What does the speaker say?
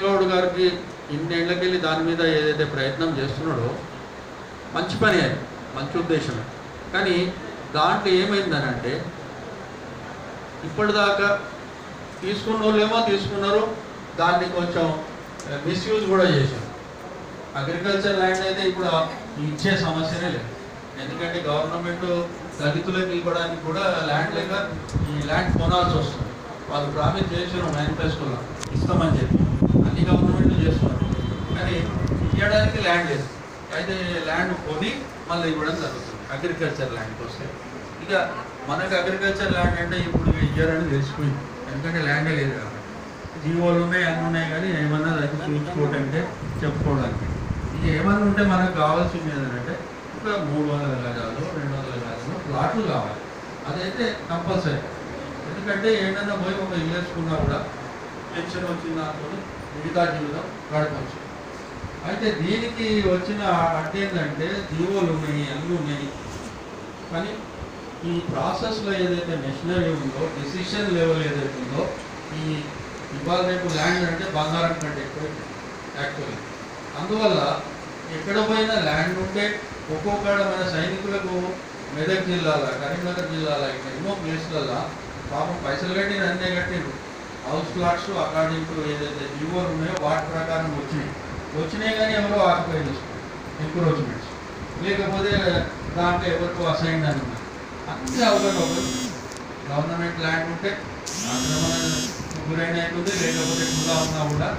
గౌడ్ గారికి ఇన్నేళ్ళకెళ్ళి దాని మీద ఏదైతే ప్రయత్నం చేస్తున్నాడో మంచి పని, అది మంచి ఉద్దేశమే. కానీ దాంట్లో ఏమైందనంటే ఇప్పటిదాకా తీసుకున్న వాళ్ళేమో తీసుకున్నారు, దాన్ని కొంచెం మిస్యూజ్ కూడా చేశారు. అగ్రికల్చర్ ల్యాండ్ అయితే ఇప్పుడు ఇచ్చే సమస్యనే లేదు. ఎందుకంటే గవర్నమెంట్ దళితులకు ఇవ్వడానికి కూడా ల్యాండ్ లేక ఈ ల్యాండ్ కొనాల్సి వస్తుంది. వాళ్ళు ప్రామిస్ చేసిన మేనిఫెస్టోలో ఇస్తామని చెప్పి అన్ని గవర్నమెంట్ చేస్తున్నారు, కానీ ఇవ్వడానికి ల్యాండ్ లేదు. అయితే ల్యాండ్ కొని మళ్ళీ ఇవ్వడం జరుగుతుంది అగ్రికల్చర్ ల్యాండ్కి వస్తే. ఇక మనకు అగ్రికల్చర్ ల్యాండ్ అంటే ఇప్పుడు ఇయ్యారని తెలిసిపోయింది, ఎందుకంటే ల్యాండే లేదు కాబట్టి. జీవోలు ఉన్నాయి, అన్నీ ఉన్నాయి, కానీ ఏమన్నా అది చూసుకోవడానికి చెప్పుకోవడానికి. ఇక ఏమన్నా ఉంటే మనకు కావాల్సింది ఏంటంటే ఇంకా 300 గజాలు 200 గజాలు ప్లాట్లు కావాలి. అదైతే కంపల్సరీ. ఎందుకంటే ఏంటన్నా పోయి ఒక ఇల్లు వేసుకున్నా కూడా పెన్షన్ వచ్చిన దాంతో మిగతా జీవితం గడపచ్చు. అయితే దీనికి వచ్చిన అడ్డేంటంటే జీవోలు ఉన్నాయి, అన్నీ ఉన్నాయి, కానీ ఈ ప్రాసెస్లో ఏదైతే మెషినరీ ఉందో, డిసిషన్ లెవెల్ ఏదైతే ఉందో, ఈ ఇవాళ రేపు ల్యాండ్ అంటే బంగారం కంటే ఎక్కువ యాక్చువల్లీ. అందువల్ల ఎక్కడ పోయినా ల్యాండ్ ఉంటే ఒక్కొక్కడ మన సైనికులకు మెదక్ జిల్లాలో, కరీంనగర్ జిల్లాలో ఇంకా ఎన్నో ప్లేస్లలో పాపం పైసలు కట్టిన అన్నీ కట్టిండ్రు. హౌస్ ప్లాట్స్ అకార్డింగ్ టు ఏదైతే జీవోలు ఉన్నాయో వాటి ప్రకారం వచ్చినాయి కానీ ఎవరో ఆక్యుపై ఎంక్రోచ్మెంట్స్, లేకపోతే దాంట్లో ఎవరికో అసైన్ అని ఉన్నాయి. అన్నీ ఒకటి గవర్నమెంట్ ల్యాండ్ ఉంటే ఆక్రమణ గురైన అవుతుంది, లేకపోతే ఖుల్లా ఉన్నా కూడా